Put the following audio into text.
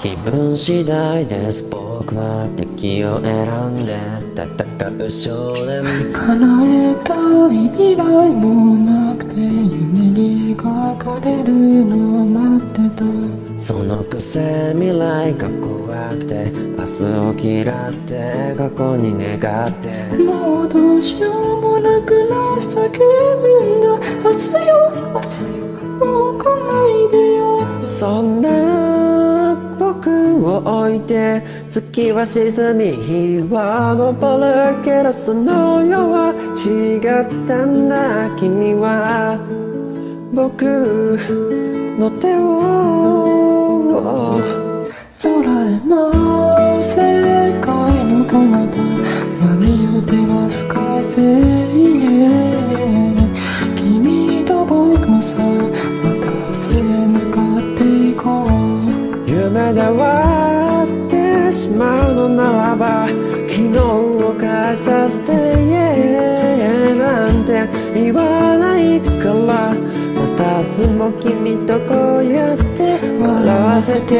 気分次第です僕は敵を選んで戦う少年。叶えたい未来もなくて夢に描かれるのを待ってた。そのくせ未来が怖くて明日を嫌って過去に願って。もうどうしようもなくな叫ぶんだ。明日よ明日よもう来ないでよ。そんな僕を置いて月は沈み日は昇るけどその世は違ったんだ。君は僕の手を空への世界の彼方闇を照らす快晴。君と僕もさまた明日へ向かっていこう。夢で割ってしまうのならば昨日を変えさせてなんて言わないからまた明日も君とこうやって笑わせて